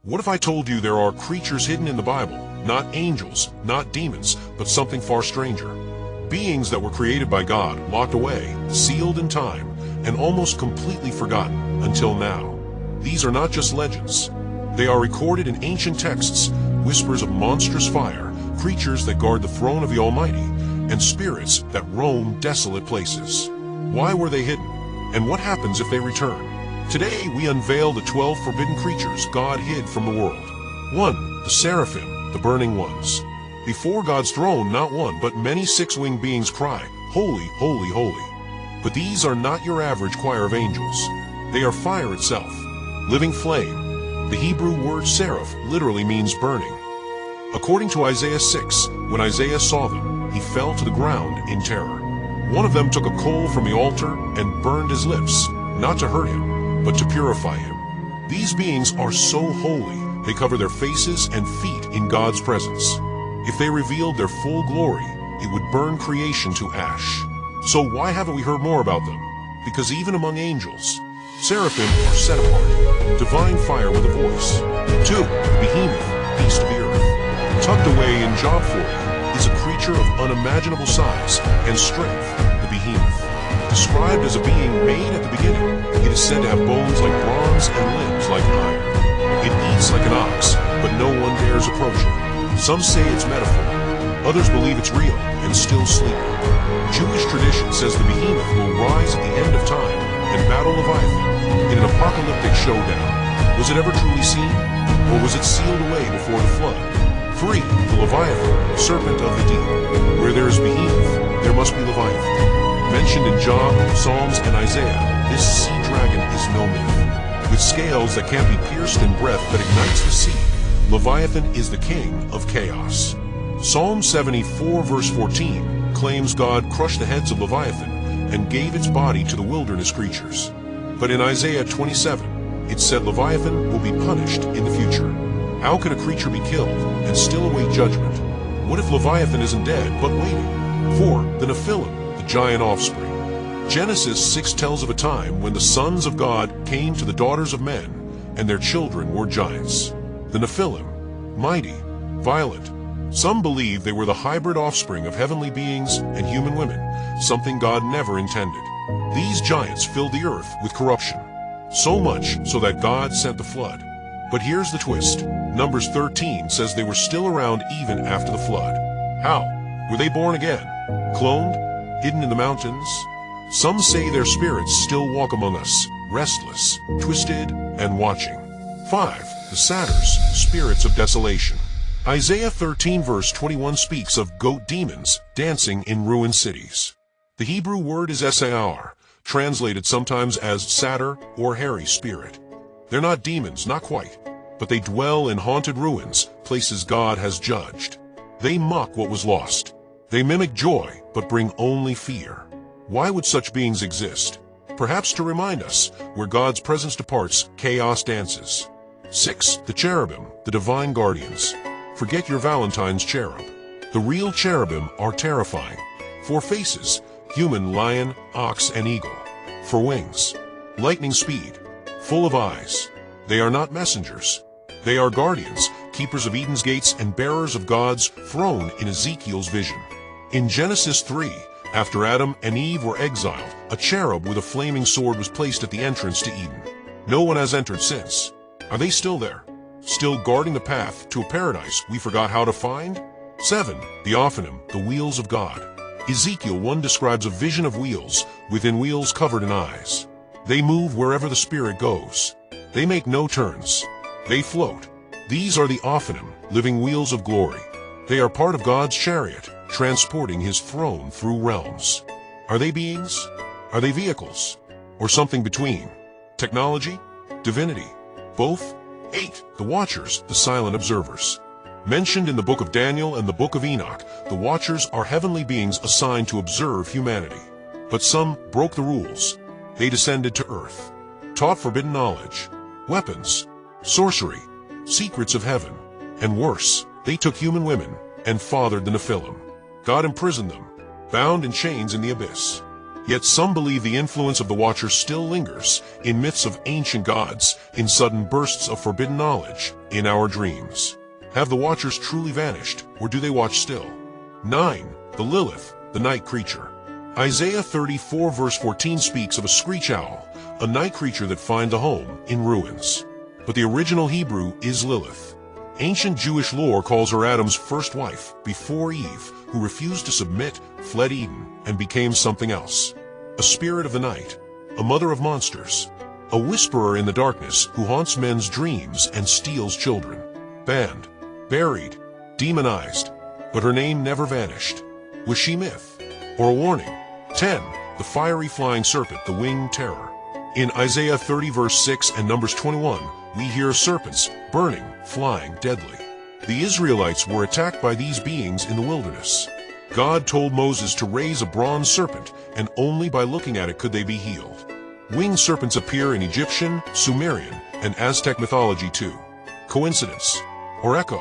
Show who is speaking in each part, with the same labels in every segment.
Speaker 1: What if I told you there are creatures hidden in the Bible, not angels, not demons, but something far stranger? Beings that were created by God, locked away, sealed in time, and almost completely forgotten until now. These are not just legends. They are recorded in ancient texts, whispers of monstrous fire, creatures that guard the throne of the Almighty, and spirits that roam desolate places. Why were they hidden? And what happens if they return? Today we unveil the 12 forbidden creatures God hid from the world. 1. The Seraphim, the burning ones. Before God's throne, not one, but many six-winged beings cry, "Holy, holy, holy." But these are not your average choir of angels. They are fire itself, living flame. The Hebrew word seraph literally means burning. According to Isaiah 6, when Isaiah saw them, he fell to the ground in terror. One of them took a coal from the altar and burned his lips, not to hurt him, but to purify him. These beings are so holy, they cover their faces and feet in God's presence. If they revealed their full glory, it would burn creation to ash. So why haven't we heard more about them? Because even among angels, seraphim are set apart, divine fire with a voice. 2. The behemoth, beast of the earth. Tucked away in Job 40 is a creature of unimaginable size and strength, the behemoth. Described as a being made at the beginning, it is said to have bones like bronze and limbs like iron. It eats like an ox, but no one dares approach it. Some say it's metaphor. Others believe it's real and still sleeping. Jewish tradition says the behemoth will rise at the end of time and battle Leviathan in an apocalyptic showdown. Was it ever truly seen? Or was it sealed away before the flood? 3. The Leviathan, serpent of the deep. Where there is behemoth, there must be Leviathan. Mentioned in Job, Psalms, and Isaiah, this sea dragon is no myth. With scales that can't be pierced and breath that ignites the sea, Leviathan is the king of chaos. Psalm 74 verse 14 claims God crushed the heads of Leviathan and gave its body to the wilderness creatures. But in Isaiah 27, it said Leviathan will be punished in the future. How could a creature be killed and still await judgment? What if Leviathan isn't dead, but waiting? 4. The Nephilim, the giant offspring. Genesis 6 tells of a time when the sons of God came to the daughters of men, and their children were giants. The Nephilim, mighty, violent. Some believe they were the hybrid offspring of heavenly beings and human women, something God never intended. These giants filled the earth with corruption, so much so that God sent the flood. But here's the twist. Numbers 13 says they were still around even after the flood. How? Were they born again? Cloned? Hidden in the mountains? Some say their spirits still walk among us, restless, twisted, and watching. 5. The satyrs, spirits of desolation. Isaiah 13 verse 21 speaks of goat demons dancing in ruined cities. The Hebrew word is sar, translated sometimes as satyr or hairy spirit. They're not demons, not quite, but they dwell in haunted ruins, places God has judged. They mock what was lost. They mimic joy, but bring only fear. Why would such beings exist? Perhaps to remind us, where God's presence departs, chaos dances. 6. The cherubim, the divine guardians. Forget your Valentine's cherub. The real cherubim are terrifying. 4 faces, human, lion, ox, and eagle. 4 wings, lightning speed, full of eyes. They are not messengers. They are guardians, keepers of Eden's gates and bearers of God's throne in Ezekiel's vision. In Genesis 3, after Adam and Eve were exiled, a cherub with a flaming sword was placed at the entrance to Eden. No one has entered since. Are they still there? Still guarding the path to a paradise we forgot how to find? 7. The Ophanim, the wheels of God. Ezekiel 1 describes a vision of wheels, within wheels covered in eyes. They move wherever the Spirit goes. They make no turns. They float. These are the Ophanim, living wheels of glory. They are part of God's chariot, transporting his throne through realms. Are they beings? Are they vehicles? Or something between? Technology? Divinity? Both? 8. The Watchers, the silent observers. Mentioned in the book of Daniel and the book of Enoch, the Watchers are heavenly beings assigned to observe humanity. But some broke the rules. They descended to earth, taught forbidden knowledge, weapons, sorcery, secrets of heaven, and worse, they took human women and fathered the Nephilim. God imprisoned them, bound in chains in the abyss. Yet some believe the influence of the Watchers still lingers in myths of ancient gods, in sudden bursts of forbidden knowledge, in our dreams. Have the Watchers truly vanished, or do they watch still? 9. The Lilith, the night creature. Isaiah 34 verse 14 speaks of a screech owl, a night creature that finds a home in ruins. But the original Hebrew is Lilith. Ancient Jewish lore calls her Adam's first wife, before Eve, who refused to submit, fled Eden, and became something else. A spirit of the night, a mother of monsters, a whisperer in the darkness who haunts men's dreams and steals children. Banned, buried, demonized, but her name never vanished. Was she myth, or a warning? 10. The fiery flying serpent, the winged terror. In Isaiah 30 verse 6 and Numbers 21, we hear serpents, burning, flying, deadly. The Israelites were attacked by these beings in the wilderness. God told Moses to raise a bronze serpent, and only by looking at it could they be healed. Winged serpents appear in Egyptian, Sumerian, and Aztec mythology too. Coincidence? Or echo?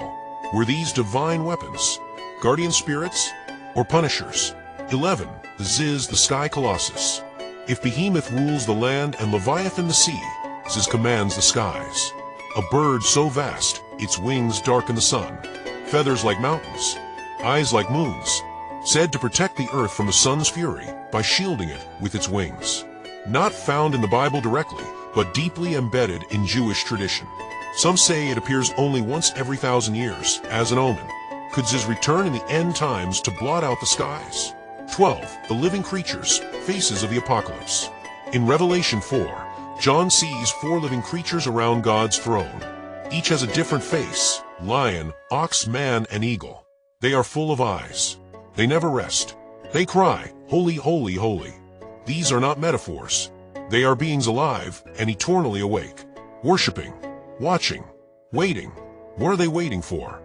Speaker 1: Were these divine weapons? Guardian spirits? Or punishers? 11. The Ziz, the sky colossus. If behemoth rules the land and Leviathan the sea, Ziz commands the skies. A bird so vast, its wings darken the sun. Feathers like mountains, eyes like moons. Said to protect the earth from the sun's fury by shielding it with its wings. Not found in the Bible directly, but deeply embedded in Jewish tradition. Some say it appears only once every 1,000 years, as an omen. Could Ziz return in the end times to blot out the skies? 12. The living creatures, faces of the apocalypse. In Revelation 4, John sees 4 living creatures around God's throne. Each has a different face: lion, ox, man, and eagle. They are full of eyes. They never rest. They cry, "Holy, holy, holy." These are not metaphors. They are beings alive and eternally awake, worshiping, watching, waiting. What are they waiting for?